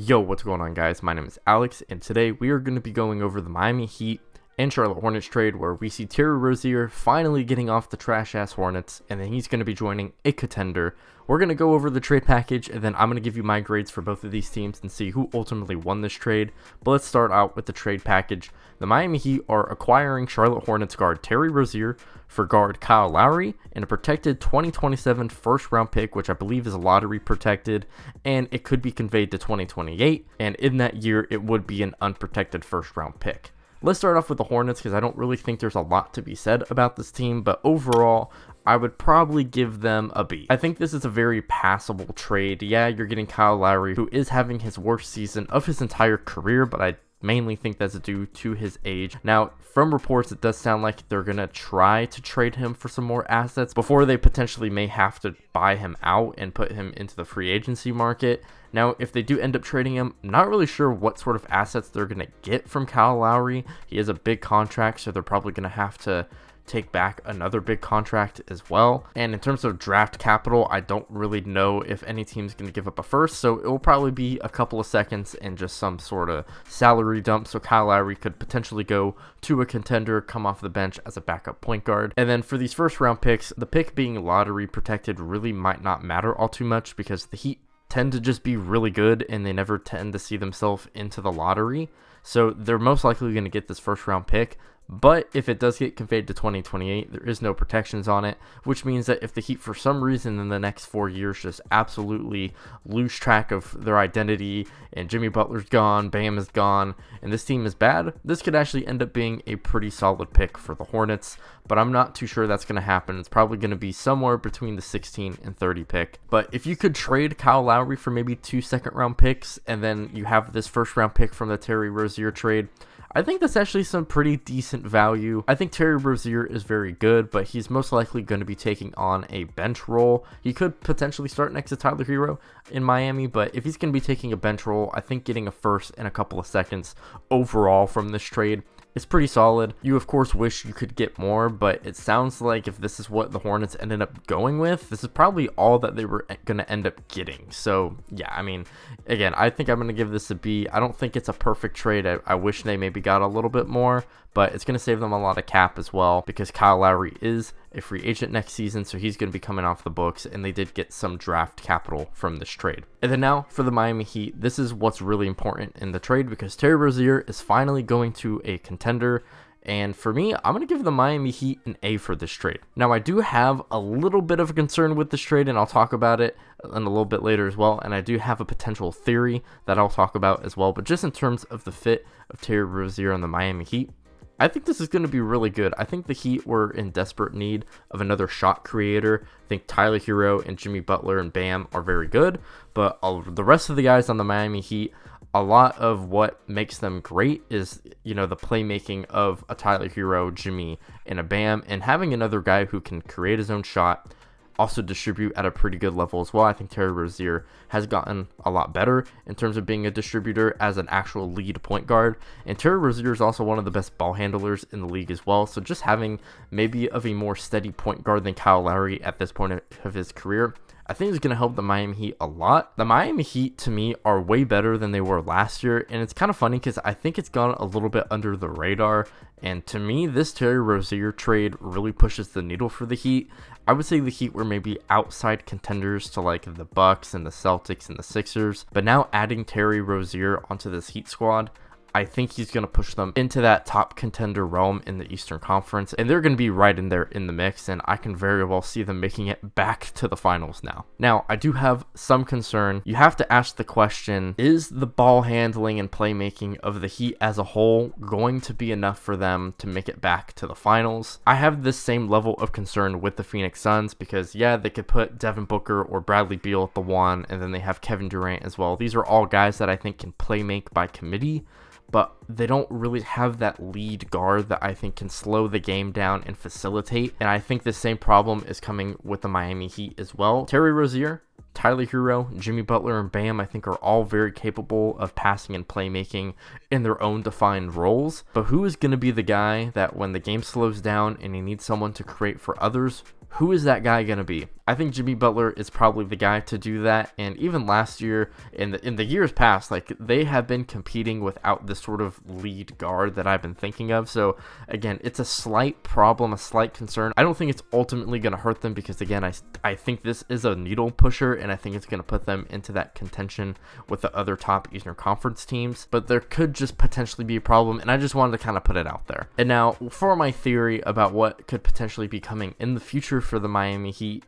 Yo, what's going on, guys? My name is Alex, and today we are going to be going over the Miami Heat and Charlotte Hornets trade, where we see Terry Rozier finally getting off the trash-ass Hornets, and then he's going to be joining a contender. We're going to go over the trade package, and then I'm going to give you my grades for both of these teams and see who ultimately won this trade. But let's start out with the trade package. The Miami Heat are acquiring Charlotte Hornets guard Terry Rozier for guard Kyle Lowry and a protected 2027 first-round pick, which I believe is lottery protected, and it could be conveyed to 2028, and in that year, it would be an unprotected first-round pick. Let's start off with the Hornets because I don't really think there's a lot to be said about this team, but overall, I would probably give them a B. I think this is a very passable trade. Yeah, you're getting Kyle Lowry, who is having his worst season of his entire career, but I mainly think that's due to his age. Now, from reports, it does sound like they're going to try to trade him for some more assets before they potentially may have to buy him out and put him into the free agency market. Now, if they do end up trading him, I'm not really sure what sort of assets they're going to get from Kyle Lowry. He has a big contract, so they're probably going to have to take back another big contract as well. And in terms of draft capital, I don't really know if any team's going to give up a first, so it will probably be a couple of seconds and just some sort of salary dump, so Kyle Lowry could potentially go to a contender, come off the bench as a backup point guard. And then for these first round picks, the pick being lottery protected really might not matter all too much because the Heat tend to just be really good and they never tend to see themselves into the lottery, so they're most likely going to get this first round pick. But if it does get conveyed to 2028, there is no protections on it, which means that if the Heat for some reason in the next 4 years just absolutely lose track of their identity and Jimmy Butler's gone, Bam is gone, and this team is bad, this could actually end up being a pretty solid pick for the Hornets, but I'm not too sure that's going to happen. It's probably going to be somewhere between the 16 and 30 pick. But if you could trade Kyle Lowry for maybe 2 second-round picks, and then you have this first-round pick from the Terry Rozier trade, I think that's actually some pretty decent value. I think Terry Rozier is very good, but he's most likely going to be taking on a bench role. He could potentially start next to Tyler Hero in Miami, but if he's going to be taking a bench role, I think getting a first and a couple of seconds overall from this trade is pretty solid. You, of course, wish you could get more, but it sounds like if this is what the Hornets ended up going with, this is probably all that they were going to end up getting. So, yeah, I mean, again, I think I'm going to give this a B. I don't think it's a perfect trade. I wish they maybe got a little bit more, but it's going to save them a lot of cap as well because Kyle Lowry is a free agent next season, so he's going to be coming off the books, and they did get some draft capital from this trade. And then now for the Miami Heat, this is what's really important in the trade because Terry Rozier is finally going to a contender, and for me, I'm going to give the Miami Heat an A for this trade. Now, I do have a little bit of a concern with this trade, and I'll talk about it in a little bit later as well, and I do have a potential theory that I'll talk about as well, but just in terms of the fit of Terry Rozier on the Miami Heat, I think this is going to be really good. I think the Heat were in desperate need of another shot creator. I think Tyler Hero and Jimmy Butler and Bam are very good, but the rest of the guys on the Miami Heat, a lot of what makes them great is, the playmaking of a Tyler Hero, Jimmy, and a Bam, and having another guy who can create his own shot, also distribute at a pretty good level as well. I think Terry Rozier has gotten a lot better in terms of being a distributor as an actual lead point guard, and Terry Rozier is also one of the best ball handlers in the league as well, so just having maybe of a more steady point guard than Kyle Lowry at this point of his career, I think is going to help the Miami Heat a lot. The Miami Heat, to me, are way better than they were last year, and it's kind of funny because I think it's gone a little bit under the radar, and to me, this Terry Rozier trade really pushes the needle for the Heat. I would say the Heat were maybe outside contenders to like the Bucks and the Celtics and the Sixers, but now adding Terry Rozier onto this Heat squad, I think he's going to push them into that top contender realm in the Eastern Conference, and they're going to be right in there in the mix, and I can very well see them making it back to the finals now. Now, I do have some concern. You have to ask the question, is the ball handling and playmaking of the Heat as a whole going to be enough for them to make it back to the finals? I have this same level of concern with the Phoenix Suns because, yeah, they could put Devin Booker or Bradley Beal at the 1, and then they have Kevin Durant as well. These are all guys that I think can play make by committee, but they don't really have that lead guard that I think can slow the game down and facilitate. And I think the same problem is coming with the Miami Heat as well. Terry Rozier, Tyler Hero, Jimmy Butler, and Bam, I think are all very capable of passing and playmaking in their own defined roles. But who is going to be the guy that when the game slows down and you need someone to create for others, who is that guy going to be? I think Jimmy Butler is probably the guy to do that. And even last year, in the years past, like, they have been competing without this sort of lead guard that I've been thinking of. So again, it's a slight problem, a slight concern. I don't think it's ultimately going to hurt them because, again, I think this is a needle pusher, and I think it's going to put them into that contention with the other top Eastern Conference teams. But there could just potentially be a problem, and I just wanted to kind of put it out there. And now for my theory about what could potentially be coming in the future for the Miami Heat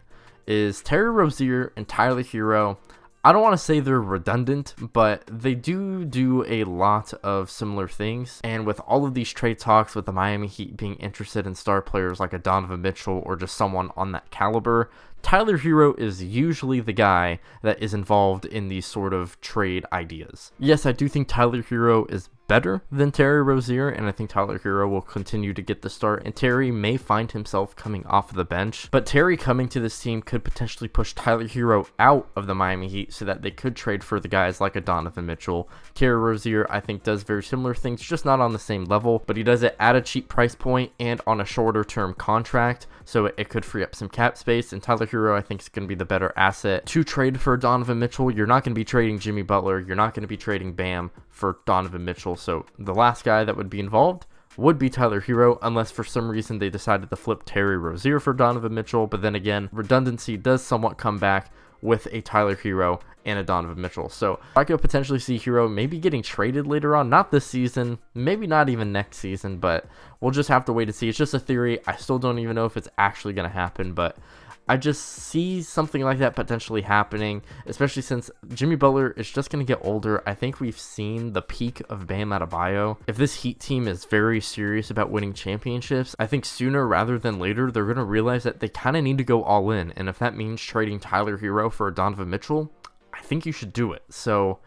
is Terry Rozier and Tyler Hero. I don't want to say they're redundant, but they do a lot of similar things. And with all of these trade talks, with the Miami Heat being interested in star players like a Donovan Mitchell or just someone on that caliber, Tyler Hero is usually the guy that is involved in these sort of trade ideas. Yes, I do think Tyler Hero is better than Terry Rozier, and I think Tyler Hero will continue to get the start, and Terry may find himself coming off the bench. But Terry coming to this team could potentially push Tyler Hero out of the Miami Heat so that they could trade for the guys like a Donovan Mitchell. Terry Rozier, I think, does very similar things, just not on the same level, but he does it at a cheap price point and on a shorter term contract, so it could free up some cap space. And Tyler Hero, I think, is going to be the better asset to trade for Donovan Mitchell. You're not going to be trading Jimmy Butler. You're not going to be trading Bam for Donovan Mitchell. So the last guy that would be involved would be Tyler Hero, unless for some reason they decided to flip Terry Rozier for Donovan Mitchell. But then again, redundancy does somewhat come back with a Tyler Hero and a Donovan Mitchell. So I could potentially see Hero maybe getting traded later on, not this season, maybe not even next season, but we'll just have to wait to see. It's just a theory. I still don't even know if it's actually going to happen, but I just see something like that potentially happening, especially since Jimmy Butler is just going to get older. I think we've seen the peak of Bam Adebayo. If this Heat team is very serious about winning championships, I think sooner rather than later, they're going to realize that they kind of need to go all in. And if that means trading Tyler Hero for Donovan Mitchell, I think you should do it. So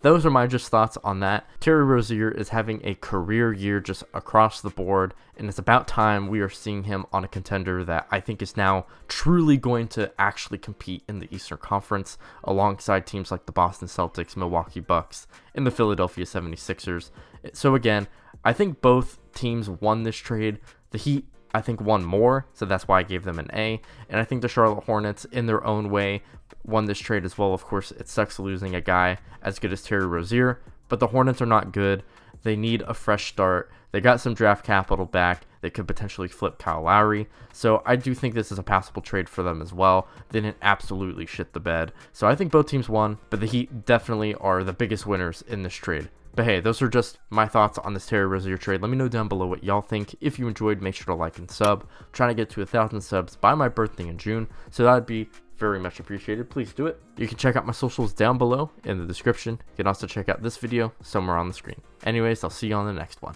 those are my just thoughts on that. Terry Rozier is having a career year just across the board, and it's about time we are seeing him on a contender that I think is now truly going to actually compete in the Eastern Conference alongside teams like the Boston Celtics, Milwaukee Bucks, and the Philadelphia 76ers. So again, I think both teams won this trade. The Heat, I think, won more, so that's why I gave them an A. And I think the Charlotte Hornets, in their own way, won this trade as well. Of course, it sucks losing a guy as good as Terry Rozier, but the Hornets are not good. They need a fresh start. They got some draft capital back. They could potentially flip Kyle Lowry. So I do think this is a passable trade for them as well. They didn't absolutely shit the bed. So I think both teams won, but the Heat definitely are the biggest winners in this trade. But hey, those are just my thoughts on this Terry Rozier trade. Let me know down below what y'all think. If you enjoyed, make sure to like and sub. I'm trying to get to 1,000 subs by my birthday in June, so that'd be very much appreciated. Please do it. You can check out my socials down below in the description. You can also check out this video somewhere on the screen. Anyways, I'll see you on the next one.